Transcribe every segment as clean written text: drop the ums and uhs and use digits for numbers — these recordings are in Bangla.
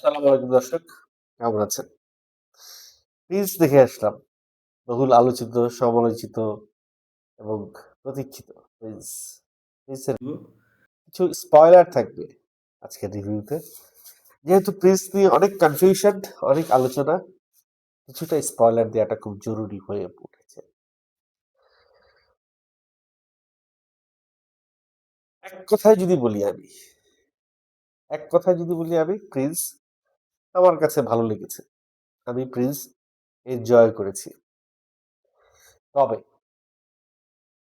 সালাম আলাইকুম দর্শক, কেমন আছেন? প্রিন্স দেখে আসলাম। বহুল আলোচিত, সমালোচিত এবং প্রতীক্ষিত প্রিন্স। প্রিন্সের কিছু স্পয়লার থাকবে আজকের রিভিউতে। যেহেতু প্রিন্স নিয়ে অনেক কনফিউশন, অনেক আলোচনা, কিছুটা স্পয়লার দেওয়াটা খুব জরুরি হয়ে উঠেছে। এক কথায় যদি বলি আমি, প্রিন্স আমার কাছে ভালো লেগেছে। আমি প্রিন্স এনজয় করেছি। তবে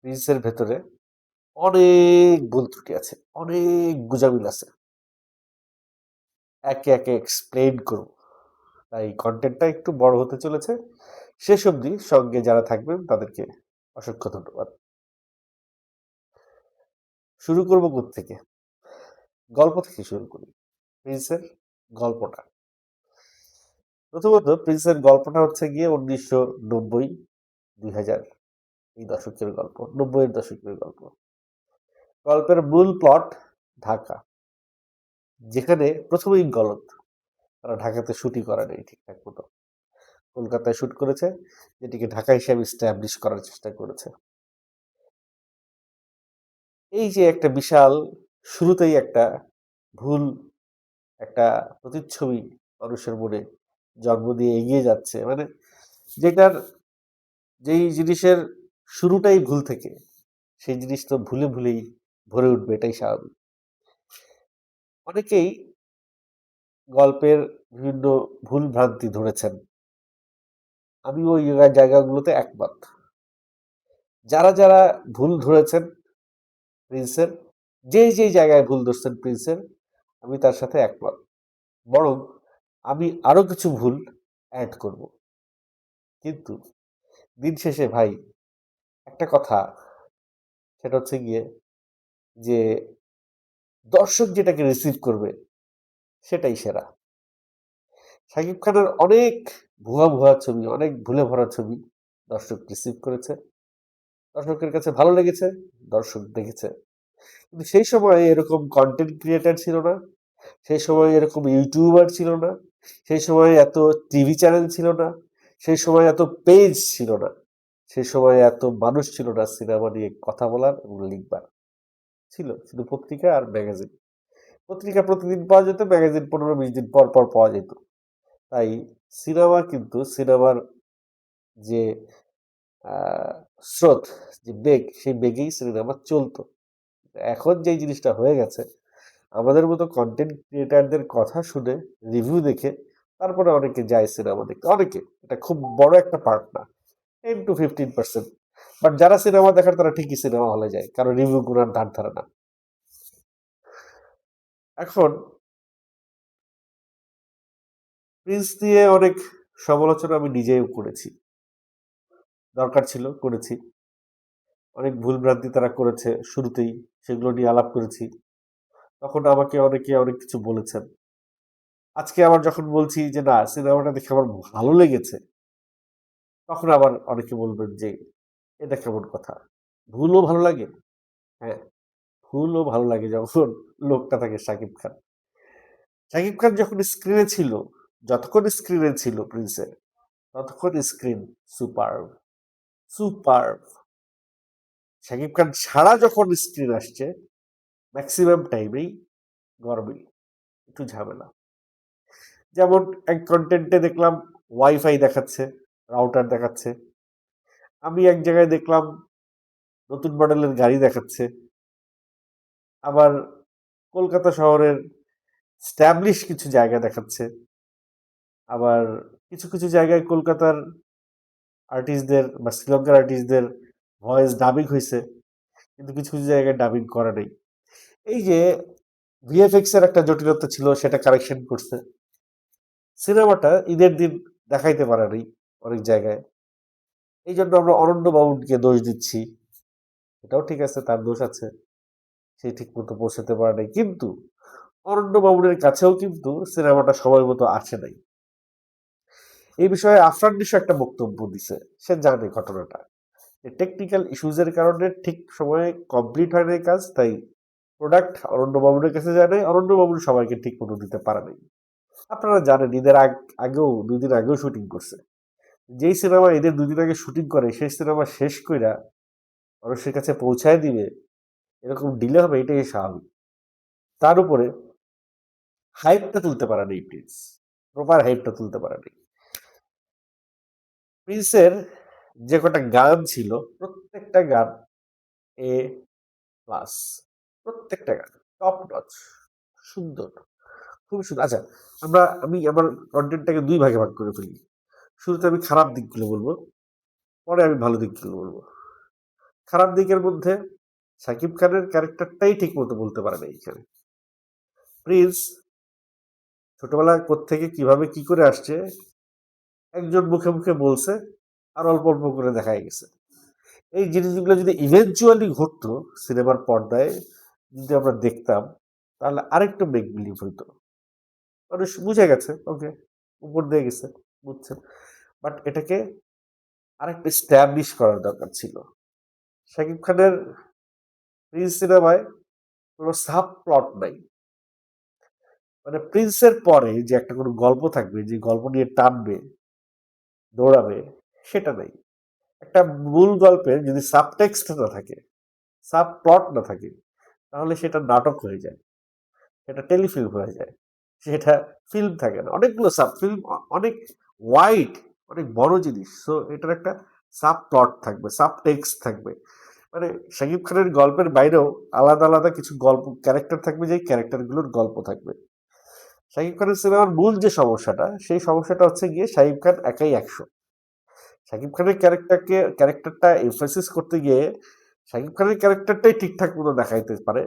প্রিন্সের ভেতরে অনেক ভুল ত্রুটি আছে, অনেক গুজামিল আছে। একে একে এক্সপ্লেইন করব। তাই কন্টেন্টটা একটু বড় হতে চলেছে। শেষ অবধি সঙ্গে যারা থাকবেন তাদেরকে অসংখ্য ধন্যবাদ। শুরু করব থেকে গল্প থেকে শুরু করি। প্রিন্সের গল্পটা, প্রথমত প্রিন্সের গল্পটা হচ্ছে গিয়ে 1990 2000 এই দশকের গল্প, 90-এর দশকের গল্প। গল্পের মূল প্লট ঢাকা, যেখানে প্রথমেই গলত তারা ঢাকাতে শুটিং করা নেই ঠিকঠাক মতো, কলকাতায় শুট করেছে, যেটিকে ঢাকা হিসাবে স্ট্যাবলিশ করার চেষ্টা করেছে। এই যে একটা বিশাল, শুরুতেই একটা ভুল, একটা প্রতিচ্ছবি মানুষের মনে জন্ম দিয়ে এগিয়ে যাচ্ছে, মানে যেটার, যেই জিনিসের শুরুটাই ভুল থেকে, সেই জিনিস তো ভুলে ভুলেই ভরে উঠবে, এটাই স্বাভাবিক। অনেকেই গল্পের বিভিন্ন ভুল ভ্রান্তি ধরেছেন, আমি ওই জায়গাগুলোতে একমত। যারা যারা ভুল ধরেছেন প্রিন্সের, যেই যেই জায়গায় ভুল ধরছেন প্রিন্সের, আমি তার সাথে একমত। বরং আমি আরো কিছু ভুল অ্যাড করব। কিন্তু দিন শেষে ভাই, একটা কথা, সেটা হচ্ছে গিয়ে যে দর্শক যেটাকে রিসিভ করবে সেটাই সেরা। শাকিব খানের অনেক ভুয়া ভুয়া ছবি, অনেক ভুলে ভরা ছবি দর্শক রিসিভ করেছে, দর্শকের কাছে ভালো লেগেছে, দর্শক দেখেছে। কিন্তু সেই সময় এরকম কন্টেন্ট ক্রিয়েটার ছিল না, সেই সময় এরকম ইউটিউবার ছিল না, সেই সময় এত টিভি চ্যানেল ছিল না, সেই সময় এত পেজ ছিল না, সেই সময় এত মানুষ ছিল না সিনেমা নিয়ে কথা বলার এবং লিখবার। ছিল শুধু পত্রিকা আর ম্যাগাজিন। পত্রিকা প্রতিদিন পাওয়া যেত, ম্যাগাজিন 15-20 দিন পর পর পাওয়া যেত। তাই সিনেমা, কিন্তু সিনেমার যে আহ, স্রোত, যে বেগ, সেই বেগেই সিনেমা চলতো। এখন যে জিনিসটা হয়ে গেছে, আমাদের মতো কন্টেন্ট ক্রিয়েটারদের কথা শুনে, রিভিউ দেখে তারপরে অনেকে যায় সিনেমা দেখতে, অনেকে, এটা খুব বড় একটা পার্ট না, 10-15%। বাট যারা সিনেমা দেখার তারা ঠিকই সিনেমা হলে যায়, কারণ রিভিউ গুলার ধার ধারে না। এখন প্রিন্স নিয়ে অনেক সমালোচনা আমি নিজেও করেছি, দরকার ছিল, করেছি। অনেক ভুল ভ্রান্তি তারা করেছে শুরুতেই, সেগুলো নিয়ে আলাপ করেছি। তখন আমাকে অনেকে অনেক কিছু বলেছেন। আজকে আবার যখন বলছি যে না, সিনেমাটা দেখে আমার ভালো লেগেছে, তখন আবার অনেকে বলবেন যে এটা কেমন কথা, ভুলও ভালো লাগে। হ্যাঁ, ভুলও ভালো লাগে যখন লোকটা থাকে শাকিব খান। শাকিব খান যখন স্ক্রিনে ছিল, যতক্ষণ স্ক্রিনে ছিল প্রিন্সের, ততক্ষণ screen super, super. Shakib Khan ছাড়া যখন স্ক্রিন আসছে, ম্যাক্সিমাম টাইমেই গরমিল, একটু ঝামেলা। যেমন এক কন্টেন্টে দেখলাম ওয়াইফাই দেখাচ্ছে, রাউটার দেখাচ্ছে। আমি এক জায়গায় দেখলাম নতুন মডেলের গাড়ি দেখাচ্ছে। আবার কলকাতা শহরের স্ট্যাবলিশ কিছু জায়গা দেখাচ্ছে। আবার কিছু কিছু জায়গায় কলকাতার আর্টিস্টদের বা শ্রীলঙ্কার আর্টিস্টদের ভয়েস ডাবিং হয়েছে, কিন্তু কিছু কিছু জায়গায় ডাবিং করা নেই। এই যে ভিএফএক্স এর একটা জটিলতা ছিল, সেটা কারেকশন করছে। সিনেমাটা ঈদের দিন দেখাইতে পারে নাই অনেক জায়গায়, এই জন্য আমরা অনন্য বাবুকে দোষ দিচ্ছি। এটাও ঠিক আছে, তার দোষ আছে, সে ঠিক মতো পৌঁছাতে পারে নাই। কিন্তু অরণ্য বাবুরের কাছেও কিন্তু সিনেমাটা সময় মতো আসে নাই। এই বিষয়ে আফরান নিশো একটা বক্তব্য দিছে, সে জানে ঘটনাটা, যে টেকনিক্যাল ইস্যুজের কারণে ঠিক সময়ে কমপ্লিট হয় নাই কাজ, তাই প্রোডাক্ট অরণ্য বাবুরের কাছে যায় নাই, অরণ্য বাবুর সবাইকে ঠিক মতো দিতে পারে নাই। আপনারা জানেন ঈদের আগেও 2 দিন আগেও শুটিং করছে। যেই সিনেমা ঈদের 2 দিন আগে শুটিং করে সেই সিনেমা শেষ কইরা মানুষের কাছে পৌঁছায় দিবে এরকম ডিলে হবে এটাই স্বাভাবিক। তার উপরে হাইপটা তুলতে পারে নাই প্রিন্স। প্রপার হাইপটা তুলতে পারে নাই। প্রিন্সের যে কটা গান ছিল প্রত্যেকটা গান এ প্লাস। প্রত্যেকটা গান টপ নচ, সুন্দর, খুব সুন্দর। আচ্ছা, আমি আমার কন্টেন্টটাকে 2 ভাগে ভাগ করে ফেলি। শুরুতে আমি খারাপ দিকগুলো বলবো, পরে আমি ভালো দিকগুলো বলবো। খারাপ দিকের মধ্যে শাকিব খানের ক্যারেক্টারটাই ঠিক মতো বলতে পারে না এইখানে। প্রিন্স ছোটবেলায় কোত্থেকে কিভাবে কি করে আসছে একজন মুখে মুখে বলছে আর অল্প অল্প করে দেখাই গেছে। এই জিনিসগুলো যদি ইভেনচুয়ালি ঘটতো সিনেমার পর্দায়, যদি আমরা দেখতাম, তাহলে আরেকটু মেক বিলিভ হইতো। মানুষ বুঝে গেছে, ওকে, উপর দিয়ে গেছে, বুঝছেন। বাট এটাকে আরেকটু স্ট্যাবলিশ করার দরকার ছিল। শাকিব খানের প্রিন্স সিনেমায় কোনো সাব প্লট নাই। মানে প্রিন্সের পরে যে একটা কোনো গল্প থাকবে, যে গল্প নিয়ে টানবে, দৌড়াবে, সেটা নেই। একটা মূল গল্পের যদি সাবটেক্সট না থাকে, সাব প্লট না থাকে, তাহলে সেটা নাটক হয়ে যায়, সেটা টেলিফিল্ম হয়ে যায়, সেটা ফিল্ম থাকে না। অনেকগুলো সাব ফিল্ম, অনেক ওয়াইড, অনেক বড় জিনিস। সো এটার একটা সাব প্লট থাকবে, সাব টেক্সট থাকবে। মানে শাকিব খানের গল্পের বাইরেও আলাদা আলাদা কিছু গল্প ক্যারেক্টার থাকবে, যে ক্যারেক্টারগুলোর গল্প থাকবে। শাকিব খানের সিনেমার মূল যে সমস্যাটা, সেই সমস্যাটা হচ্ছে গিয়ে শাকিব খান একাই 100। শাকিব খানের ক্যারেক্টারটা এমফাসিস করতে গিয়ে শাকিব খানের ক্যারেক্টারটাই ঠিকঠাক মতো দেখাইতে পারে,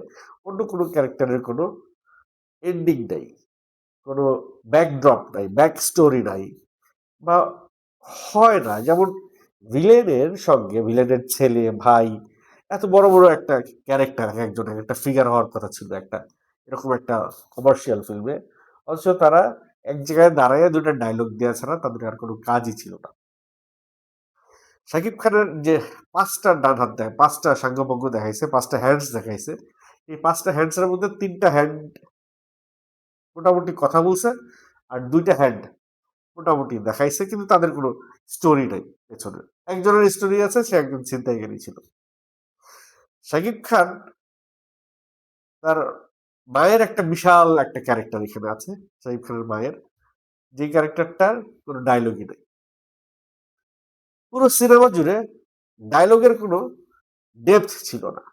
অন্য কোনো ক্যারেক্টারের কোনো এন্ডিং নাই, কোনো ব্যাকড্রপ নাই, ব্যাক স্টোরি নাই, বা হয় না। যেমন ভিলেনের সঙ্গে ভিলেনের ছেলে ভাই এত বড় বড় একটা ক্যারেক্টার, একজন একটা ফিগার হওয়ার কথা ছিল একটা এরকম একটা কমার্শিয়াল ফিল্মে, অথচ তারা এক জায়গায় দাঁড়াইয়া দুটা ডায়লগ দেওয়া ছাড়া তাদের আর কোনো কাজই ছিল না। শাকিব খানের যে 5টা ডান হাত দেয়, 5টা সাঙ্গপাঙ্গ দেখাইছে, 5টা হ্যান্ডস দেখাইছে, এই 5টা হ্যান্ডসের মধ্যে 3টা হ্যান্ড মোটামুটি কথা বলছে, আর 2টা হ্যান্ড মোটামুটি দেখাইছে, কিন্তু তাদের কোনো স্টোরি নাই পেছনে। একজনের স্টোরি আছে, সে একজন ছিনতাইকারী ছিল। শাকিব খান তার মায়ের একটা বিশাল একটা ক্যারেক্টার এখানে আছে, শাকিব খানের মায়ের, যে ক্যারেক্টারটার কোনো ডায়লগই নেই। পুরো সিনেমা জুড়ে ডায়লগের কোনো ডেপথ ছিল না,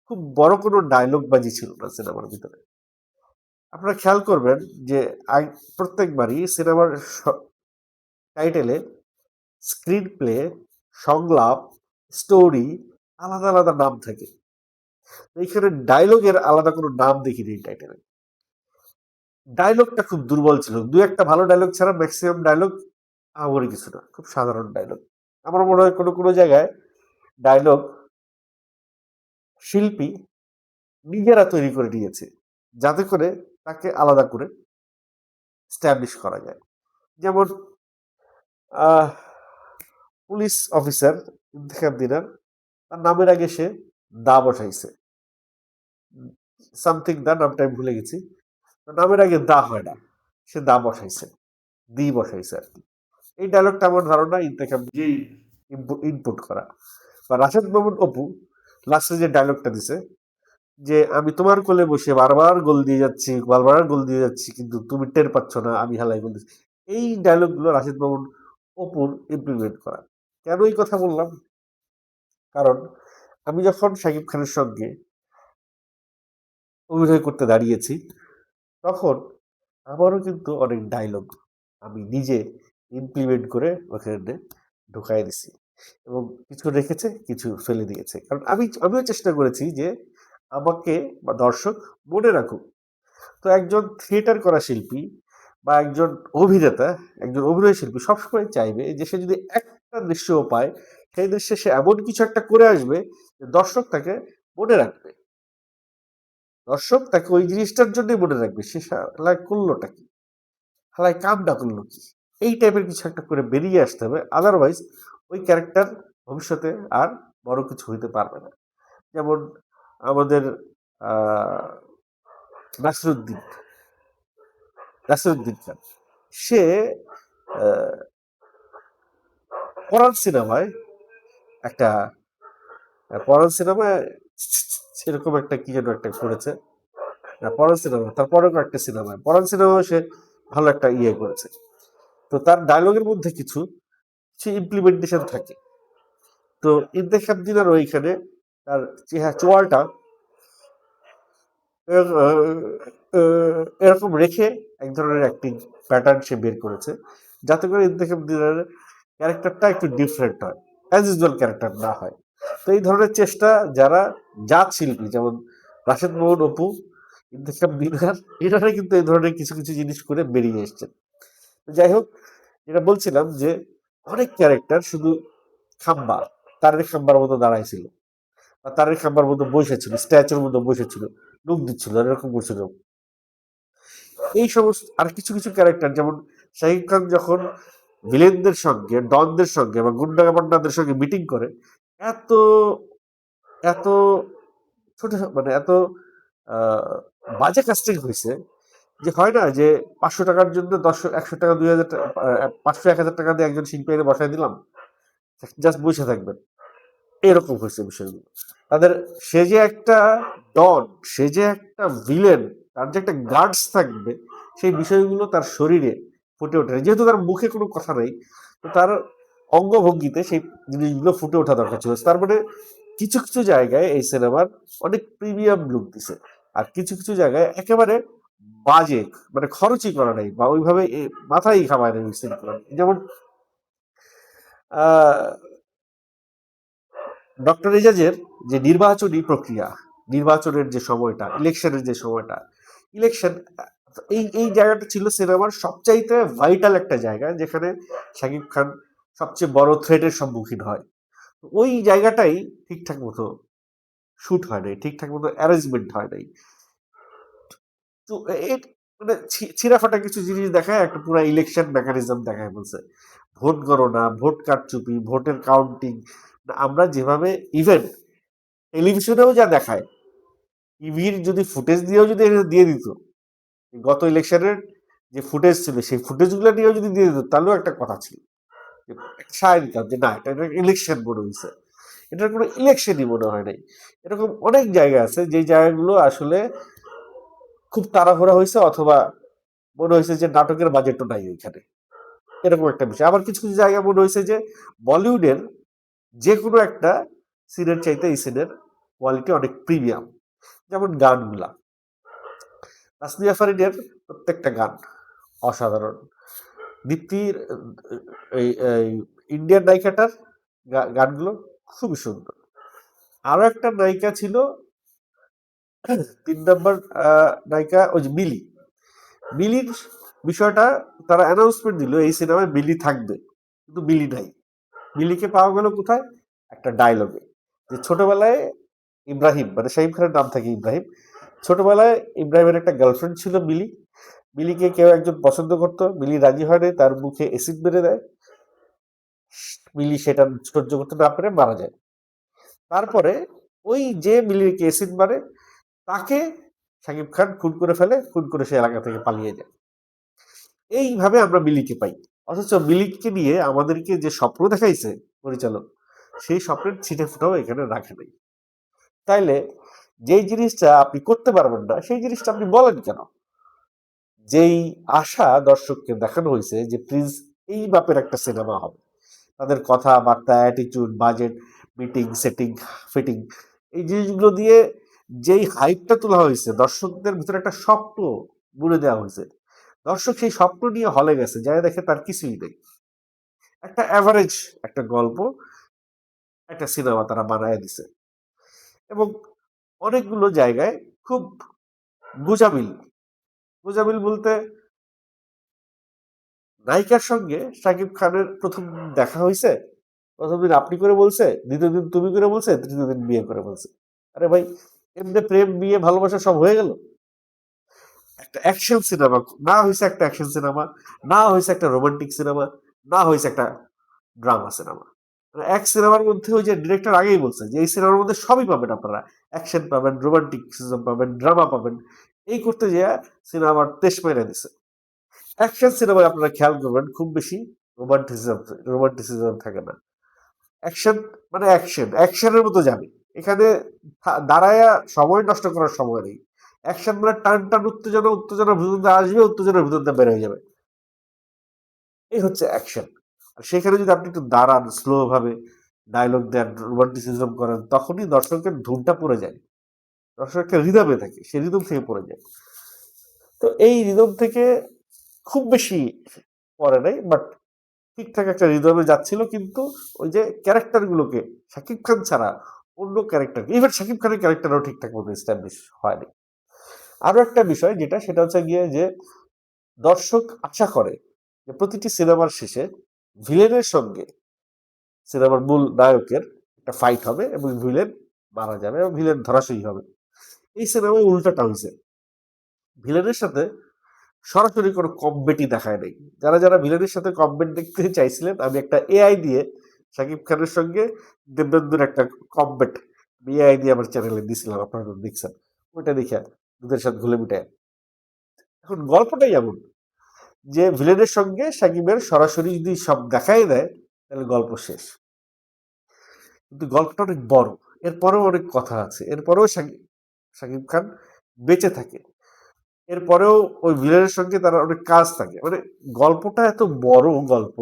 খুব বড় কোনো ডায়লগ বাজি ছিল না সিনেমার ভিতরে। আপনারা খেয়াল করবেন যে প্রত্যেকবারই সিনেমার টাইটেলে স্ক্রিন প্লে, সংলাপ, স্টোরি আলাদা আলাদা নাম থাকে। এইখানে ডায়লগের আলাদা কোনো নাম দেখিনি এই টাইটেলে। ডায়লগটা খুব দুর্বল ছিল, দু একটা ভালো ডায়লগ ছাড়া ম্যাক্সিমাম ডায়লগ আহামরি কিছু না, খুব সাধারণ ডায়লগ। আমার মনে হয় কোনো কোনো জায়গায় ডায়লগ শিল্পী নিজেরা তৈরি করে নিয়েছে, যাতে করে তাকে আলাদা করে স্ট্যাবলিশ করা যায়। যেমন আহ, পুলিশ অফিসার ইন্তেখাব দিনার, তার নামের আগে সে দা বসাইছে, সামথিং দা, নামটা আমি ভুলে গেছি। নামের আগে দা হয় না, সে দা বসাইছে, দি বসাইছে আর কি। এই ডায়লগটা আমার ধারণা ইন্তেখাব নিজেই ইনপুট করা। বা রাশেদ মামুন অপু লাস্টে যে ডায়লগটা দিছে, যে আমি তোমার কোলে বসে বারবার গোল দিয়ে যাচ্ছি, বারবার গোল দিয়ে যাচ্ছি, কিন্তু তুমি টের পাচ্ছ না আমি হালাই গোল দিচ্ছি। এই ডায়লগগুলো রাশেদ মামুন অপুর ইমপ্লিমেন্ট করা। কেন এই কথা বললাম? কারণ আমি যখন শাকিব খানের সঙ্গে অভিনয় করতে দাঁড়িয়েছি, তখন আমারও কিন্তু অনেক ডায়লগ আমি নিজে ইমপ্লিমেন্ট করে ওখানে ঢুকাই দিছি, এবং কিছু রেখেছে, কিছু ফেলে দিয়েছে। কারণ আমিও চেষ্টা করেছি যে আমাকে বা দর্শক মনে রাখুক। তো একজন থিয়েটার করা শিল্পী বা একজন অভিনেতা, একজন অভিনয় শিল্পী সবসময় চাইবে যে সে যদি একটা দৃশ্যও পায়, সেই দৃশ্যে সে এমন কিছু একটা করে আসবে যে দর্শক তাকে মনে রাখবে, দর্শক তাকে ওই জিনিসটার জন্যই মনে রাখবে, সে হালায় করলোটা কি, হালায় কামটা করলো কি, এই টাইপের কিছু একটা করে বেরিয়ে আসতে হবে। আদারওয়াইজ ওই ক্যারেক্টার ভবিষ্যতে আর বড় কিছু হইতে পারবে না। যেমন আমাদের আহ নাসিরুদ্দিন, নাসিরুদ্দিন খান, সে পরাণ সিনেমায় একটা পরাণ সিনেমায় সেরকম একটা কি যেন একটা করেছে, পরাণ সিনেমা তারপরেও একটা সিনেমায় পরাণ সিনেমায় সে ভালো একটা ইয়ে করেছে। তো তার ডায়লগের মধ্যে কিছু কিছু ইমপ্লিমেন্টেশন থাকে। তো ইন্তেখাব দিনার ওইখানে তার চোয়ালটা এরকম রেখে এক ধরনের অ্যাক্টিং প্যাটার্ন সে বের করেছে, যাতে করে ইন্তেখাব দিনার ক্যারেক্টারটা একটু ডিফারেন্ট হয়, অ্যাজ ইউজুয়াল ক্যারেক্টার না হয়। তো এই ধরনের চেষ্টা যারা জাত শিল্পী, যেমন রাশেদ মোহন অপু, ইন্তেখাব দিনার, এনারা কিন্তু এই ধরনের কিছু কিছু জিনিস করে বেরিয়ে এসছেন। যাই হোক, যেটা বলছিলাম যে অনেক ক্যারেক্টার শুধু খাম্বা, তারের খাম্বার মতো দাঁড়াইছিল, বা তারের খাম্বার মতো বসেছিল, স্ট্যাচুর মতো বসেছিল, লুক দিচ্ছিল, এরকম করছিল। এই সমস্ত আর কিছু কিছু ক্যারেক্টার, যেমন শাহিদ খান যখন ভিলেনদের সঙ্গে, ডনদের সঙ্গে বা গুন্ডাগান্ডাদের সঙ্গে মিটিং করে, এত এত ছোট মানে এত বাজে কাস্টিং হয়েছে যে হয় না যে 500 টাকার জন্য 100 টাকা 2000 টাকা 500 1000 টাকা দিয়ে একজন শিল্পী এনে বসাই দিলাম, জাস্ট বসে থাকবেন, এরকম হয়েছে বিষয়গুলো। তাদের সে যে একটা ডন, সে যে একটা ভিলেন, তার যে একটা গার্ডস থাকবে, সেই বিষয়গুলো তার শরীরে ফুটে ওঠে। যেহেতু তার মুখে কোনো কথা নেই, তো তার অঙ্গভঙ্গিতে সেই জিনিসগুলো ফুটে ওঠা দরকার ছিল। তার মানে কিছু কিছু জায়গায় এই সিনেমার অনেক প্রিমিয়াম লুক দিছে, আর কিছু কিছু জায়গায় একেবারে বাজে, মানে খরচই করা নাই, বা ওইভাবে মাথায় খামায় নেই সিনেমা। যেমন আহ ডক্টর এজাজের যে নির্বাচনী প্রক্রিয়া, নির্বাচনের যে সময়টা, ইলেকশনের যে সময়টা, ইলেকশন, এই এই জায়গাটা ছিল সিনেমার সবচাইতে ভাইটাল একটা জায়গা, যেখানে শাকিব খান সবচেয়ে বড় থ্রেটের সম্মুখীন হয়। ওই জায়গাটাই ঠিকঠাক মতো শুট হয় নাই, ঠিকঠাক মতো অ্যারেঞ্জমেন্ট হয় নাই। তো মানে ছিঁড়াফাটা কিছু জিনিস দেখায়, একটা পুরো ইলেকশন মেকানিজম দেখায় বলছে, ভোট গণনা, ভোট কারচুপি, ভোটের কাউন্টিং, আমরা যেভাবে ইভেন টেলিভিশনেও যা দেখায়, টিভির যদি ফুটেজ দিয়েও যদি এটা দিয়ে দিত, গত ইলেকশনের যে ফুটেজ ছিল সেই ফুটেজগুলো নিয়েও যদি দিয়ে দিত, তাহলেও একটা কথা ছিল, সায় দিতাম যে না, এটা ইলেকশন মনে হয়েছে। এটার কোনো ইলেকশনই মনে হয় নাই। এরকম অনেক জায়গা আছে যে জায়গাগুলো আসলে খুব তাড়াহুড়া হয়েছে, অথবা মনে হয়েছে যে নাটকের বাজেটও নাই ওইখানে, এরকম একটা বিষয়। আবার কিছু কিছু জায়গা মনে হয়েছে যে বলিউডের যে কোনো একটা সিনের চাইতে এই সিনের কোয়ালিটি অনেক প্রিমিয়াম। যেমন গানগুলা, তাসনিয়া ফারিনের প্রত্যেকটা গান অসাধারণ। দীপ্তির এই ইন্ডিয়ান নায়িকাটার গানগুলো খুবই সুন্দর। আরো একটা নায়িকা ছিল, 3 নম্বর নায়িকা, ওই যে মিলি, মিলির বিষয়টা তারা অ্যানাউন্সমেন্ট দিল এই সিনেমায় মিলি থাকবে, কিন্তু মিলি নাই। মিলিকে পাওয়া গেল কোথায়? একটা ডায়লগে, যে ছোটবেলায় ইব্রাহিম, মানে শাহিব খানের নাম থাকে ইব্রাহিম, ছোটবেলায় ইব্রাহিমের একটা গার্লফ্রেন্ড ছিল মিলি, মিলিকে কেউ একজন পছন্দ করতো, মিলি রাজি হয় নাই, তার মুখে এসিড মেরে দেয়, মিলি সেটা সহ্য করতে না পেরে মারা যায়। তারপরে ওই যে মিলিকে এসিড মারে, তাকে শাকিব খান খুন করে ফেলে, খুন করে সে এলাকা থেকে পালিয়ে যায়। এইভাবে আমরা মিলিকে পাই। অথচ মিলিকে নিয়ে আমাদেরকে যে স্বপ্ন দেখাইছে পরিচালক, সেই স্বপ্নের ছিটে ফুটাও এখানে রাখে নাই। তাইলে যেই জিনিসটা আপনি করতে পারবেন না, সেই জিনিসটা আপনি বলেন কেন? যেই আশা দর্শককে দেখানো হয়েছে যে প্রিন্স এই বাপের একটা সিনেমা হবে, তাদের কথাবার্তা, attitude, budget, meeting, setting, fitting, এই জিনিসগুলো দিয়ে যেই হাইপটা তোলা হয়েছে, দর্শকদের ভিতরে একটা স্বপ্ন বুনে দেওয়া হয়েছে, দর্শক সেই স্বপ্ন নিয়ে হলে গেছে, যাই দেখে তার কিছুই নেই, একটা অ্যাভারেজ একটা গল্প, একটা সিনেমা তারা বানায় দিছে। এবং অনেকগুলো জায়গায় খুব গুজামিল, গুজামিল বলতে, নায়িকার সঙ্গে শাকিব খানের প্রথম দেখা হয়েছে, প্রথম দিন আপনি করে বলছে, দ্বিতীয় দিন তুমি করে বলছে, তৃতীয় দিন বিয়ে করে বলছে। আরে ভাই, এমনি প্রেম, বিয়ে, ভালোবাসা সব হয়ে গেল? একটা অ্যাকশন সিনেমা না হয়েছে, একটা অ্যাকশন সিনেমা না হয়েছে, একটা রোমান্টিক সিনেমা না হয়েছে, একটা ড্রামা সিনেমা। মানে এক সিনেমার মধ্যে ওই যে ডিরেক্টর আগেই বলছে যে এই সিনেমার মধ্যে সবই পাবেন আপনারা, অ্যাকশন পাবেন, রোমান্টিক পাবেন, ড্রামা পাবেন, এই করতে যে সিনেমার তেজ মেরে দিছে। অ্যাকশন সিনেমায় আপনারা খেয়াল করবেন খুব বেশি রোমান্টিসিজম রোমান্টিসিজম থাকে না। অ্যাকশন মানে অ্যাকশনের মতো যাবে। এখানে দাঁড়ায়া সময় নষ্ট করার সময় নেই। অ্যাকশন মানে টান টান উত্তেজনা, উত্তেজনার ভিতর দিয়ে আসবে, উত্তেজনার ভিতর দিয়ে বের হয়ে যাবে। এই হচ্ছে অ্যাকশন। আর সেখানে যদি আপনি একটু দাঁড়ান, স্লো ভাবে ডায়লগ দেন, রোমান্টিসিজম করেন, তখনই দর্শকের ধুনটা পড়ে যায়। দর্শক একটা রিদমে থাকে, সে রিদম থেকে পড়ে যায়। তো এই রিদম থেকে খুব বেশি পড়ে নাই, বাট ঠিকঠাক একটা রিদমে যাচ্ছিল, কিন্তু ওই যে ক্যারেক্টার গুলোকে শাকিব খান ছাড়া অন্য ক্যারেক্টার, ইভেন শাকিব খানের ক্যারেক্টারও ঠিকঠাক মতো এস্টাবলিশ হয়নি। আরো একটা বিষয় যেটা, সেটা হচ্ছে গিয়ে যে দর্শক আশা করে যে প্রতিটি সিনেমার শেষে ভিলেনের সঙ্গে সিনেমার মূল নায়কের একটা ফাইট হবে এবং ভিলেন মারা যাবে এবং ভিলেন ধরাশয়ী হবে। এই সিনেমায় উল্টাটা হয়েছে, ভিলেনের সাথে সরাসরি কোনো কমবেটই দেখায় নাই। যারা যারা ভিলেনের সাথে কমবেট দেখতে চাইছিলেন, আমি একটা এআই দিয়ে শাকিব খানের সঙ্গে দেববন্ধুর একটা কমবেট এআই দিয়ে আমার চ্যানেলে দিছিলাম, আপনারা দেখছেন। ওইটা দেখে দুধের সাথে ঘুলে মিটায়। এখন গল্পটাই এমন যে ভিলেনের সঙ্গে শাকিবের সরাসরি যদি সব দেখাই দেয়, তাহলে গল্প শেষ। কিন্তু গল্পটা অনেক বড়, এরপরেও অনেক কথা আছে, এরপরেও শাকিব খান বেঁচে থাকে, এরপরেও ওই ভিলেনের সঙ্গে তার অনেক কাজ থাকে। মানে গল্পটা এত বড় গল্প,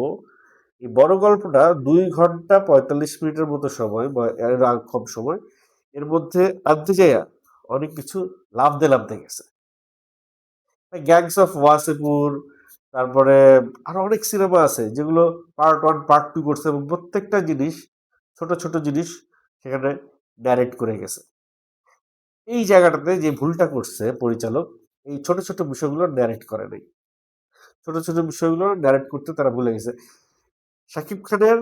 এই বড় গল্পটা 2 ঘন্টা 45 মিনিটের মতো সময় বা এর কম সময়, এর মধ্যে আনতে যাইয়া অনেক কিছু লাফতে গেছে। গ্যাংস অফ ওয়াসেপুর, তারপরে আরো অনেক সিনেমা আছে যেগুলো পার্ট 1 পার্ট 2 করছে, এবং প্রত্যেকটা জিনিস, ছোট ছোট জিনিস সেখানে ন্যারেট করে গেছে। এই জায়গাটাতে যে ভুলটা করছে পরিচালক, এই ছোট ছোট বিষয়গুলো ন্যারেট করে নাই। ছোট ছোট বিষয়গুলো ন্যারেট করতে তারা ভুলে গেছে। শাকিব খানের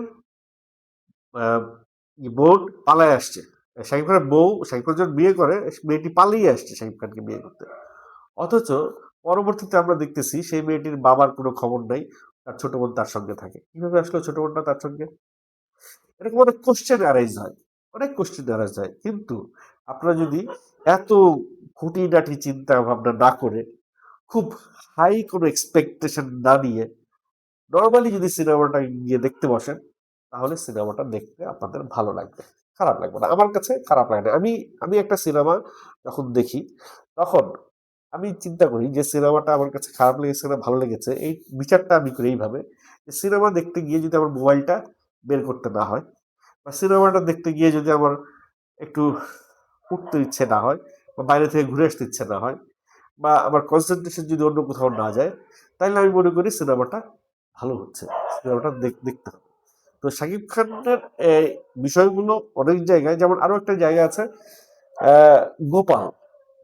বোন পালায় আসছে, শাকিব খানের বউ, শাকিব খান যখন বিয়ে করে, মেয়েটি পালিয়ে আসছে শাকিব খানকে বিয়ে করতে। অথচ পরবর্তীতে আমরা দেখতেছি সেই মেয়েটির বাবার কোনো খবর নাই, তার ছোট বোন তার সঙ্গে থাকে। কিভাবে আসলো ছোট বোনটা তার সঙ্গে? এরকম অনেক কোশ্চেন অ্যারাইজ হয়, অনেক কোশ্চেন অ্যারাইজ হয়। কিন্তু আপনারা যদি এত খুঁটিনাটি চিন্তা ভাবনা না করে, খুব হাই কোনো এক্সপেকটেশন না নিয়ে, নর্মালি যদি সিনেমাটা গিয়ে দেখতে বসেন, তাহলে সিনেমাটা দেখতে আপনাদের ভালো লাগবে, খারাপ লাগবে না। আমার কাছে খারাপ লাগে না। আমি আমি একটা সিনেমা যখন দেখি, তখন আমি চিন্তা করি যে সিনেমাটা আমার কাছে খারাপ লেগেছে না ভালো লেগেছে, এই বিচারটা আমি করি এইভাবে যে সিনেমা দেখতে গিয়ে যদি আমার মোবাইলটা বের করতে না হয়, বা সিনেমাটা দেখতে গিয়ে যদি আমার একটু উঠতে ইচ্ছে না হয়, বা বাইরে থেকে ঘুরে আসতে ইচ্ছে না হয়, বা আমার কনসেন্ট্রেশন যদি অন্য কোথাও না যায়, তাহলে আমি মনে করি সিনেমাটা ভালো হচ্ছে, সিনেমাটা দেখতে হবে। তো শাকিব খানের বিষয়গুলো অনেক জায়গায়, যেমন আরো একটা জায়গা আছে, আহ, গোপাল,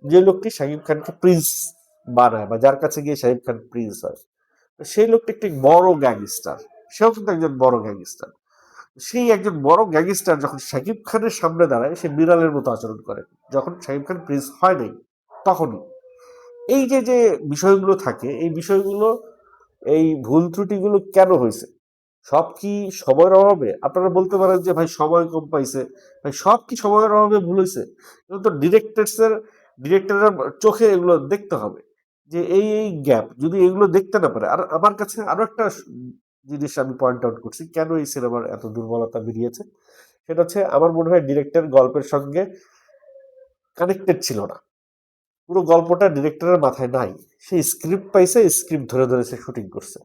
যে লোকটি শাকিব খানকে প্রিন্স বানায়, বা যার কাছে গিয়ে শাকিব খান প্রিন্স হয়, তো সেই লোকটি একটি বড় গ্যাংস্টার, সেও কিন্তু একজন বড় গ্যাংস্টার। সেই একজন বড় গ্যাংস্টার যখন শাকিব খানের সামনে দাঁড়ায়, সে বিড়ালের মতো আচরণ করে, যখন শাকিব খান প্রিন্স হয় নাই তখনই। এই যে যে বিষয়গুলো থাকে, এই বিষয়গুলো, এই ভুল ত্রুটিগুলো কেন হয়েছে? সব কি সময়ের অভাবে? আপনারা বলতে পারেন যে ভাই সময় কম পাইছে। ভাই সব কি সময়ের অভাবে ভুল হয়েছে? এগুলো তো ডিরেক্টরের চোখে এগুলো দেখতে হবে যে এই গ্যাপ যদি এগুলো দেখতে না পারে। আর আমার কাছে আরো একটা জিনিস আমি পয়েন্ট আউট করছি কেন এই সিনেমার এত দুর্বলতা বেরিয়েছে। সেটা হচ্ছে, আমার মনে হয় ডিরেক্টর গল্পের সঙ্গে কানেক্টেড ছিল না। পুরো গল্পটা ডিরেক্টরের মাথায় নাই। সে স্ক্রিপ্ট পাইছে, স্ক্রিপ্ট ধরে ধরে সে শুটিং করছে।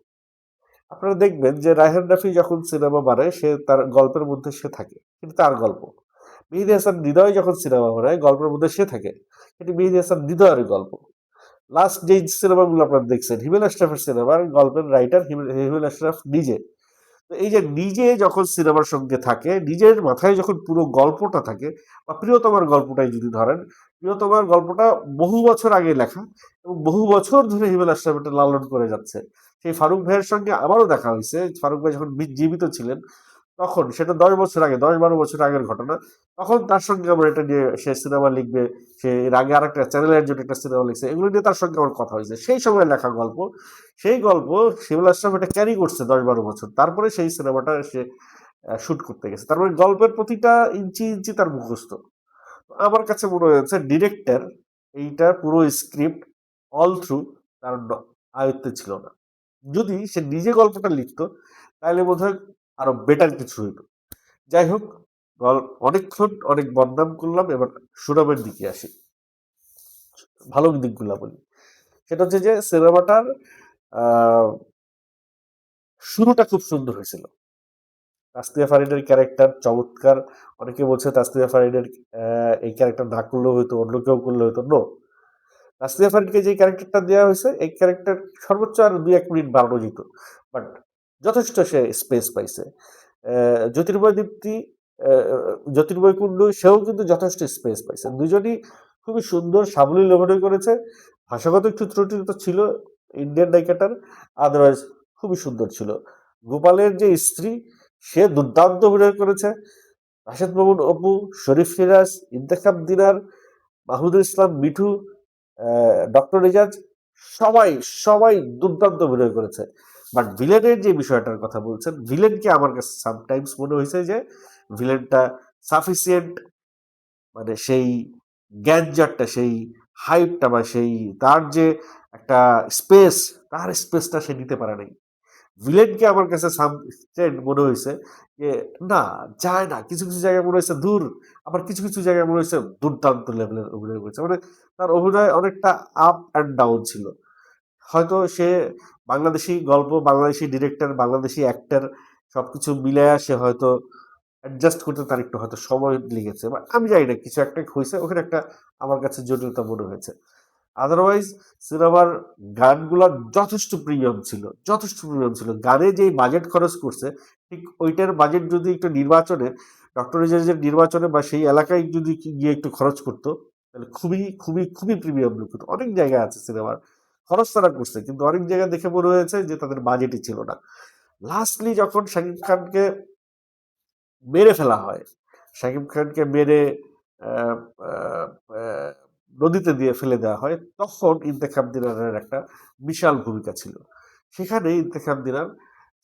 আপনারা দেখবেন যে রায়হান রাফি যখন সিনেমা বানায়, সে তার গল্পের মধ্যে সে থাকে, কিন্তু তার গল্প। মেহেদী হাসান হৃদয় যখন সিনেমা বানায়, গল্পের মধ্যে সে থাকে, কিন্তু মেহেদী হাসান হৃদয়ের গল্প। লাস্ট যে সিনেমাগুলো আপনারা দেখছেন, হিমেল আশরাফের সিনেমার গল্পের রাইটার হিমেল আশরাফ নিজে। তো এই যে নিজে যখন সিনেমার সঙ্গে থাকে, নিজের মাথায় যখন পুরো গল্পটা থাকে, বা প্রিয়তমার গল্পটাই যদি ধরেন, প্রিয়তমার গল্পটা বহু বছর আগে লেখা, এবং বহু বছর ধরে হিমেল আশরাফ এটা লালন করে যাচ্ছে। সেই ফারুক ভাইয়ের সঙ্গে আমারও দেখা হয়েছে, ফারুক ভাই যখন জীবিত ছিলেন, তখন সেটা 10 বছর আগে, 10-12 বছর আগের ঘটনা। তখন তার সঙ্গে আমার এটা নিয়ে, সে সিনেমা লিখবে, সে এর আগে আরেকটা চ্যানেলের জন্য একটা সিনেমা লিখছে, এগুলো নিয়ে তার সঙ্গে আমার কথা হয়েছে। সেই সময় লেখা গল্প, সেই গল্প শিমুল আশরাফ এটা ক্যারি করছে 10-12 বছর, তারপরে সেই সিনেমাটা সে শুট করতে গেছে। তার মানে গল্পের প্রতিটা ইঞ্চি ইঞ্চি তার মুখস্থ। আমার কাছে মনে হয়েছে ডিরেক্টর এইটা পুরো স্ক্রিপ্ট অল থ্রু তার আয়ত্তে ছিল না। যদি সে নিজে গল্পটা লিখতো তাহলে বোধহয় আরো বেটার কিছু হইতো। যাই হোক, অনেকক্ষণ অনেক বদনাম করলাম, এবার সুনামের দিকে আসি, ভালো দিকগুলা বলি। সেটা হচ্ছে যে সিনেমাটার আহ শুরুটা খুব সুন্দর হয়েছিল। তাসনিয়া ফারিনের ক্যারেক্টার চমৎকার। অনেকে বলছে তাসনিয়া ফারিনের এই ক্যারেক্টার না করলেও হয়তো, অন্য কেউ করলে হয়তো। নো, তাসনিয়া ফারিনকে যে ক্যারেক্টারটা দেওয়া হয়েছে, এই ক্যারেক্টার সর্বোচ্চ আর 2-1 মিনিট বাড়ানো যেত, বাট যথেষ্ট সে স্পেস পাইছে। জ্যোতির্ময় দীপ্তি, জ্যোতির্ময় কুণ্ডু, সেও কিন্তু যথেষ্ট স্পেস পাইছে। দুজনই খুবই সুন্দর সাবলীল অভিনয় করেছে। ভাষাগত একটু ত্রুটি তো ছিল ইন্ডিয়ান নায়িকাটার, আদারওয়াইজ খুবই সুন্দর ছিল। গোপালের যে স্ত্রী, সে দুর্দান্ত অভিনয় করেছে। রাশেদ মামুন অপু, শরীফ সিরাজ, ইন্তেখাব দিনার, মাহমুদুল ইসলাম মিঠু, ডক্টর রেজাজ, সবাই সবাই দুর্দান্ত অভিনয় করেছে। বাট ভিলেনের যে বিষয়টার কথা বলছেন, ভিলেনকে আমার কাছে সামটাইমস মনে হয়েছে যে ভিলেনটা সাফিসিয়েন্ট, মানে সেই গ্যাঞ্জারটা, সেই হাইপটা, বা সেই তার যে একটা স্পেস, তার স্পেসটা সে নিতে পারে নাই। ভিলেনকে আমার কাছে সামথিং মনে হয়েছে যে না, যায় না। কিছু কিছু জায়গায় মনে হয়েছে দূর, আবার কিছু কিছু জায়গায় মনে হয়েছে দুর্দান্ত লেভেলের অভিনয় করেছে। মানে তার অভিনয় অনেকটা আপ অ্যান্ড ডাউন ছিল। হয়তো সে বাংলাদেশি গল্প, বাংলাদেশি ডিরেক্টর, বাংলাদেশি অ্যাক্টর, সবকিছু মিলায়া সে হয়তো অ্যাডজাস্ট করতে তার একটু হয়তো সময় লেগেছে, বা আমি জানি না, কিছু একটা হয়েছে ওখানে, একটা আমার কাছে জটিলতা মনে হয়েছে। আদারওয়াইজ সিনেমার গানগুলো যথেষ্ট প্রিমিয়াম ছিল, যথেষ্ট প্রিমিয়াম ছিল। গানে যেই বাজেট খরচ করছে, ঠিক ওইটার বাজেট যদি একটু নির্বাচনে, ডক্টর রিজার্জের নির্বাচনে বা সেই এলাকায় যদি গিয়ে একটু খরচ করতো, তাহলে খুবই খুবই খুবই প্রিমিয়াম লুক হতো। অনেক জায়গায় আছে সিনেমার খরচ তারা করছে, কিন্তু অনেক জায়গায় দেখে মনে হয়েছে যে তাদের বাজেটই ছিল না। লাস্টলি যখন শাকিব খানকে মেরে ফেলা হয়, শাকিব খানকে মেরে আহ, আহ, আহ, নদীতে দিয়ে ফেলে দেওয়া হয়, তখন ইন্তেখাব দিনারের একটা বিশাল ভূমিকা ছিল। সেখানে ইন্তেখাব দিনার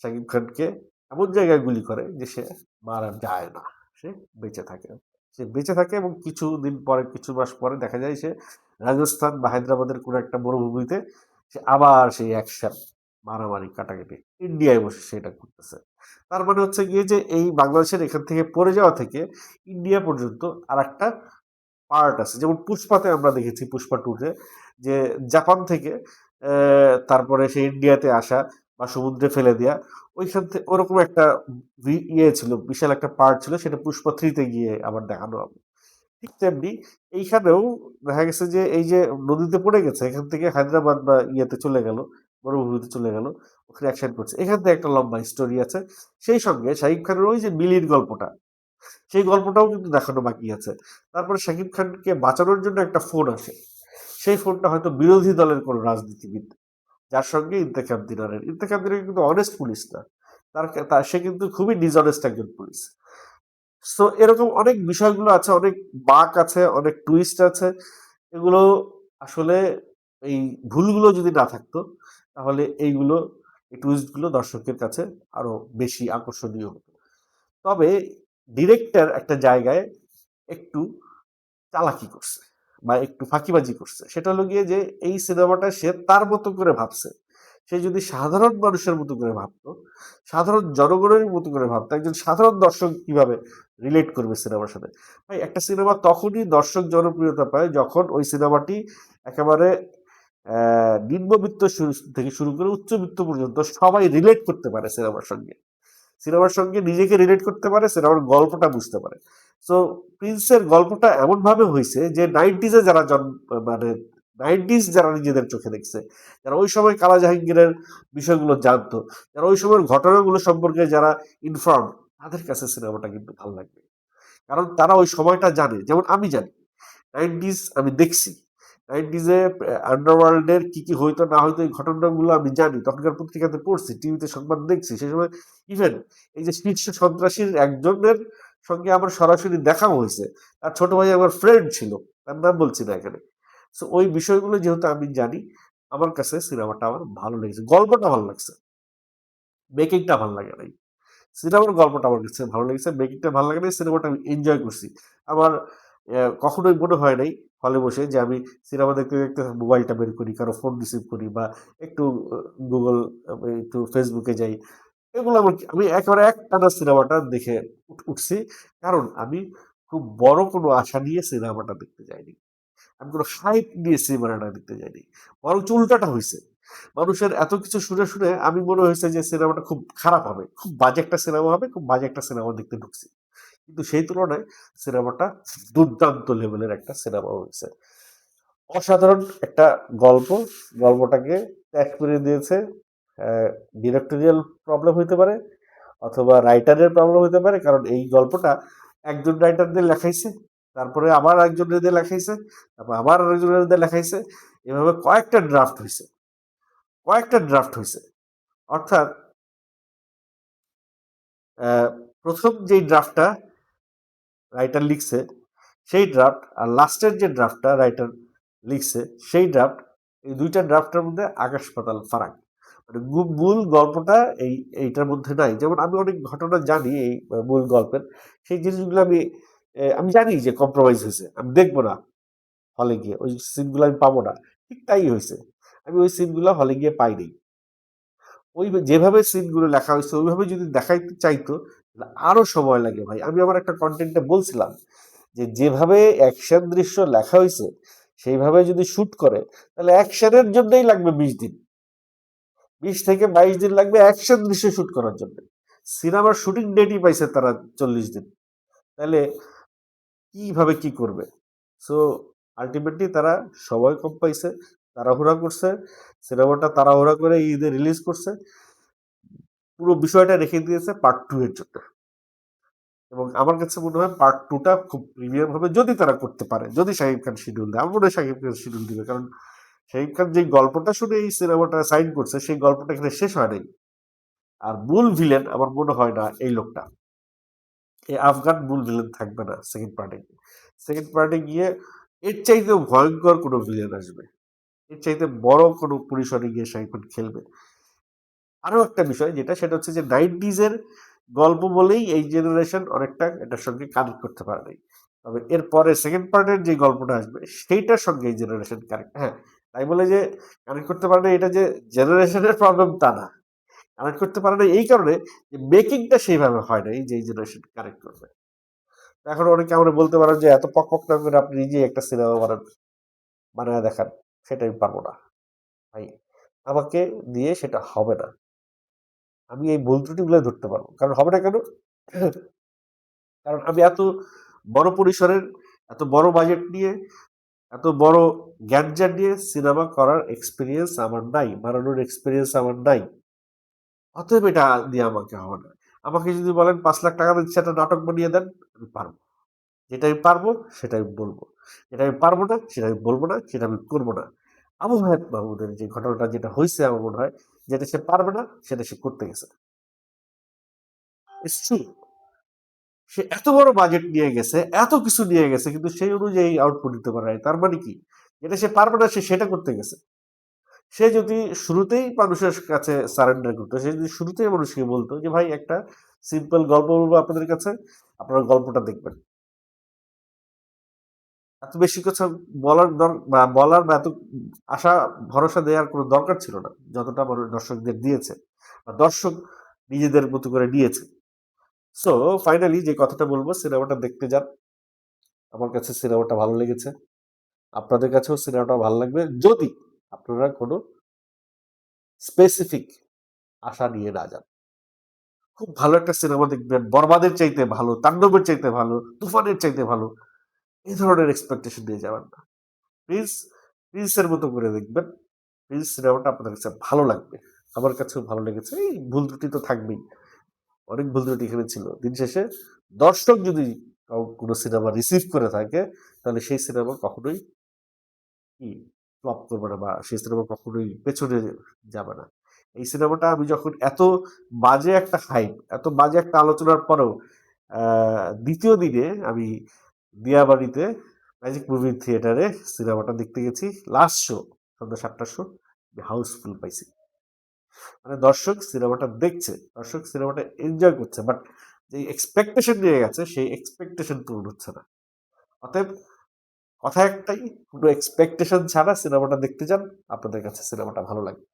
শাকিব খানকে এমন জায়গায় গুলি করে যে সে মারা যায় না, সে বেঁচে থাকে। সে বেঁচে থাকে এবং কিছুদিন পরে, কিছু মাস পরে দেখা যায় সে রাজস্থান বা হায়দ্রাবাদের কোনো একটা মরুভূমিতে সে আবার সেই অ্যাকশন, মারামারি, কাটাকাটি, ইন্ডিয়ায় বসে সেটা করতেছে। তার মানে হচ্ছে গিয়ে যে এই বাংলাদেশের এখান থেকে পড়ে যাওয়া থেকে ইন্ডিয়া পর্যন্ত আর একটা পার্ট আছে। যেমন পুষ্পাতে আমরা দেখেছি, পুষ্পা টুতে, যে জাপান থেকে তারপরে সে ইন্ডিয়াতে আসা বা সমুদ্রে ফেলে দেয়া, ওইখান থেকে ওরকম একটা ইয়ে ছিল, বিশাল একটা পার্ট ছিল, সেটা পুষ্পা থ্রিতে গিয়ে আবার দেখানো হবে। ঠিক তেমনি এইখানেও দেখা গেছে যে এই যে নদীতে পড়ে গেছে, এখান থেকে হায়দ্রাবাদ বা ইয়েতে চলে গেল, মরুভূমিতে চলে গেল, ওখানে অ্যাকশন করছে, এখান থেকে একটা লম্বা স্টোরি আছে। সেই সঙ্গে শাহিব খানের ওই যে মিলির গল্পটা, সেই গল্পটাও কিন্তু দেখানো বাকি আছে। তারপরে শাকিব খানকে বাঁচানোর জন্য একটা ফোন আসে, সেই ফোনটা হয়তো বিরোধী দলের কোনো রাজনীতিবিদ, যার সঙ্গে ইন্তেখাব দিনারের কিন্তু অনেস্ট পুলিশ না, সে কিন্তু খুবই ডিসঅনেস্ট একজন পুলিশ। সো এরকম অনেক বিষয়গুলো আছে, অনেক বাঁক আছে, অনেক টুইস্ট আছে। এগুলো আসলে, এই ভুলগুলো যদি না থাকতো, তাহলে এইগুলো, এই টুইস্টগুলো দর্শকের কাছে আরো বেশি আকর্ষণীয় হতো। তবে ডিরেক্টর একটা জায়গায় একটু চালাকি করছে বা একটু ফাঁকিবাজি করছে। সেটা হলো গিয়ে যে এই সিনেমাটা সে তার মতো করে ভাবছে। সে যদি সাধারণ মানুষের মতো করে ভাবতো, সাধারণ জনগণের মতো করে ভাবতো, একজন সাধারণ দর্শক কিভাবে রিলেট করবে সিনেমার সাথে। ভাই, একটা সিনেমা তখনই দর্শক জনপ্রিয়তা পায় যখন ওই সিনেমাটি একেবারে নিম্নবিত্ত থেকে শুরু করে উচ্চবিত্ত পর্যন্ত সবাই রিলেট করতে পারে সিনেমার সঙ্গে, সিনেমার সঙ্গে নিজেকে রিলেট করতে পারে, সিনেমার গল্পটা বুঝতে পারে। সো প্রিন্সের গল্পটা এমন ভাবে হয়েছে যে নাইনটিজে যারা মানে নাইনটিজ যারা নিজেদের চোখে দেখছে, যারা ওই সময় কালা জাহাঙ্গীরের বিষয়গুলো জানতো, যারা ওই সময়ের ঘটনাগুলো সম্পর্কে যারা ইনফর্ম, তাদের কাছে সিনেমাটা কিন্তু ভালো লাগবে। কারণ তারা ওই সময়টা জানে, যেমন আমি জানি। নাইনটিজ আমি দেখছি, নাইনটিজে আন্ডারওয়ার্ল্ডের কি কি হইতো না হইতো, এই ঘটনাগুলো আমি জানি, তখনকার পত্রিকাতে পড়ছি, টিভিতে সংবাদ দেখছি। সেই সময় ইভেন এই যে শীর্ষ সন্ত্রাসীর একজনের সঙ্গে আমার সরাসরি দেখাও হয়েছে, তার ছোট ভাই আমার ফ্রেন্ড ছিল, তার নাম বলছি না এখানে। সো ওই বিষয়গুলো যেহেতু আমি জানি, আমার কাছে সিনেমাটা আমার ভালো লেগেছে, গল্পটা ভালো লাগছে, মেকিংটা ভালো লাগে নাই। সিনেমার গল্পটা আমার কাছে ভালো লেগেছে, মেকিংটা ভালো লাগে নাই, সিনেমাটা আমি এনজয় করছি। আমার কখনোই মনে হয় নাই হলে বসে যে আমি সিনেমা দেখতে দেখতে মোবাইলটা বের করি, কারো ফোন রিসিভ করি বা একটু গুগল, একটু ফেসবুকে যাই। এগুলো আমি একেবারে একটানা সিনেমাটা দেখে উঠছি। কারণ আমি খুব বড় কোনো আশা নিয়ে সিনেমাটা দেখতে যাইনি। আমি কোনো হাইপ নিয়ে সিনেমাটা দেখতে যাইনি। বরঞ্চ উল্টাটা হইছে। মানুষের এত কিছু শুনে শুনে আমি মনে হয়েছে যে সিনেমাটা খুব খারাপ হবে, খুব বাজে একটা সিনেমা হবে, খুব বাজে একটা সিনেমা দেখতে ঢুকছি। কিন্তু সেই তুলনায় সিনেমাটা দুর্দান্ত লেভেলের একটা সিনেমা হয়েছে। অসাধারণ একটা গল্প। গল্পটাকে ত্যাগ করে দিয়েছে। ডিরেক্টোরিয়াল প্রবলেম হইতে পারে অথবা রাইটারের প্রবলেম হইতে পারে, কারণ এই গল্পটা একজন রাইটার দিয়ে লেখাইছে, তারপরে আবার একজনের দিয়ে লেখাইছে, তারপর আবার আরেকজনের দিয়ে লেখাইছে। এভাবে কয়েকটা ড্রাফট হয়েছে। অর্থাৎ প্রথম যেই ড্রাফটটা রাইটার লিখছে সেই ড্রাফট আর লাস্টের যে ড্রাফটটা রাইটার লিখছে সেই ড্রাফট, এই দুইটা ড্রাফটের মধ্যে আকাশ পাতাল ফারাক। মানে মূল গল্পটা এইটার মধ্যে নাই। যেমন আমি অনেক ঘটনা জানি এই মূল গল্পের, সেই জিনিসগুলো আমি জানি যে কম্প্রোমাইজ হয়েছে, আমি দেখবো না হলে গিয়ে, ওই সিনগুলো আমি পাবো না। ঠিক তাই হয়েছে, আমি ওই সিনগুলো হলে গিয়ে পাইনি। ওই যেভাবে সিনগুলো লেখা হয়েছে ওইভাবে যদি দেখাইতে চাইতো তাহলে আরো সময় লাগে ভাই। আমি আমার একটা কন্টেন্টে বলছিলাম যে যেভাবে অ্যাকশন দৃশ্য লেখা হয়েছে সেইভাবে যদি শুট করে তাহলে অ্যাকশনের জন্যই লাগবে 20 দিন, 20 থেকে 22 দিন লাগবে অ্যাকশন দৃশ্য শুট করার জন্য। সিনেমার শুটিং ডেটই পাইছে তারা 40 দিন। তাহলে কিভাবে কি করবে? সো আলটিমেটলি তারা সময় কম পাইছে, তাড়াহুড়া করছে, সিনেমাটা তাড়াহুড়া করে ঈদে রিলিজ করছে, পুরো বিষয়টা রেখে দিয়েছে পার্ট 2 এর জন্য। এবং আমার কাছে মনে হয় পার্ট 2টা খুব প্রিমিয়াম হবে যদি তারা করতে পারে, যদি শাকিব খান শিডিউল দেয়। আমার মনে হয় শাকিব খান শিডিউল দিবে, কারণ শাকিব খান যে গল্পটা শুনে এই সিনেমাটা সাইন করছে সেই গল্পটা এখানে শেষ হয় নাই। আর মূল ভিলেন আমার মনে হয় না এই লোকটা, এই আফগান মূল ভিলেন থাকবে না সেকেন্ড পার্টে। সেকেন্ড পার্টে গিয়ে এর চাইতেও ভয়ঙ্কর কোনো ভিলেন আসবে, এর চাইতে বড় কোনো পরিসরে গিয়ে শাকিব খান খেলবে। আরো একটা বিষয় যেটা, সেটা হচ্ছে যে 90s এর গল্প বলেই এই জেনারেশন অনেকটা এটার সঙ্গে কানেক্ট করতে পারে নাই। তবে এরপরে সেকেন্ড পার্টের যে গল্পটা আসবে সেইটার সঙ্গে এই জেনারেশন কানেক্ট, হ্যাঁ, তাই বলে যে কানেক্ট করতে পারে না এটা যে জেনারেশনের প্রবলেম তা না। কানেক্ট করতে পারে না এই কারণে যে মেকিংটা সেইভাবে হয় না এই যে এই জেনারেশন কানেক্ট করবে। এখন অনেকে আমরা বলতে পারেন যে এত পক পক না করে আপনি নিজেই একটা সিনেমা বানান, বানায় দেখান। সেটা আমি পারবো না ভাই, আমাকে দিয়ে সেটা হবে না। আমি এই ভুল ত্রুটিগুলো ধরতে পারবো, কারণ হবে না কেন? কারণ আমি এত বড় পরিসরের, এত বড় বাজেট নিয়ে, এত বড় গ্যাঞ্জাম নিয়ে সিনেমা করার এক্সপিরিয়েন্স আমার নাই, বানানোর এক্সপিরিয়েন্স আমার নাই। অতএব এটা দিয়ে আমাকে হবে না। আমাকে যদি বলেন 5 লাখ টাকা দিচ্ছে একটা নাটক বানিয়ে দেন, আমি পারবো। যেটা আমি পারবো সেটা আমি বলবো, যেটা আমি পারবো না সেটা আমি বলবো না, সেটা আমি করবো না। আবু হায়াত মাহমুদের যে ঘটনাটা যেটা হয়েছে আমার মনে হয়, যেটা সে পারবে না সেটা সে করতে গেছে। It's true. সে এত বড় বাজেট নিয়ে গেছে, এত কিছু নিয়ে গেছে, কিন্তু সেই অনুযায়ী আউটপুট দিতে পারে নাই। তার মানে কি? যেটা সে পারবে না সে সেটা করতে গেছে। সে যদি শুরুতেই মানুষের কাছে সারেন্ডার করতো, সে যদি শুরুতেই মানুষকে বলতো যে ভাই একটা সিম্পল গল্প বলবো আপনাদের কাছে, আপনারা গল্পটা দেখবেন। এত বেশি কথা বলার বা এত আশা ভরসা দেওয়ার কোনো দরকার ছিল না, যতটা মানুষ দর্শকদের দিয়েছে বা দর্শক নিজেদের মতো করে নিয়েছে। সো ফাইনালি যে কথাটা বলবো, সিনেমাটা দেখতে যান। আমার কাছে সিনেমাটা ভালো লেগেছে, আপনাদের কাছেও সিনেমাটা ভালো লাগবে যদি আপনারা কোনো স্পেসিফিক আশা নিয়ে না যান। খুব ভালো একটা সিনেমা দেখবেন, বরবাদের চাইতে ভালো, তাণ্ডবের চাইতে ভালো, তুফানের চাইতে ভালো, এই ধরনের এক্সপেকটেশন নিয়ে যাবেন না। প্লিজ, প্রিন্সের মতো করে দেখবেন। প্রিন্স সিনেমাটা আপনাদের কাছে ভালো লাগবে, আমার কাছেও ভালো লেগেছে। এই ভুল ত্রুটি তো থাকবেই, অনেক ভুল ত্রুটি এখানে ছিল। দিন শেষে দর্শক যদি কোনো সিনেমা রিসিভ করে থাকে তাহলে সেই সিনেমা কখনোই কি ফ্লপ করবে না বা সেই সিনেমা কখনোই পেছনে যাবে না। এই সিনেমাটা আমি যখন এত বাজে একটা হাইপ, এত বাজে একটা আলোচনার পরেও দ্বিতীয় দিনে আমি দিয়াবাড়িতে ম্যাজিক মুভি থিয়েটারে সিনেমাটা দেখতে গেছি। লাস্ট শো, সন্ধ্যা 7টার শো, হাউসফুল পাইছি। মানে দর্শক সিনেমাটা দেখছে, দর্শক সিনেমাটা এনজয় করছে, বাট যে এক্সপেকটেশন নিয়ে গেছে সেই এক্সপেকটেশন পূরণ হচ্ছে না। অতএব কথা একটাই, কোনো এক্সপেকটেশন ছাড়া সিনেমাটা দেখতে যান, আপনাদের কাছে সিনেমাটা ভালো লাগবে।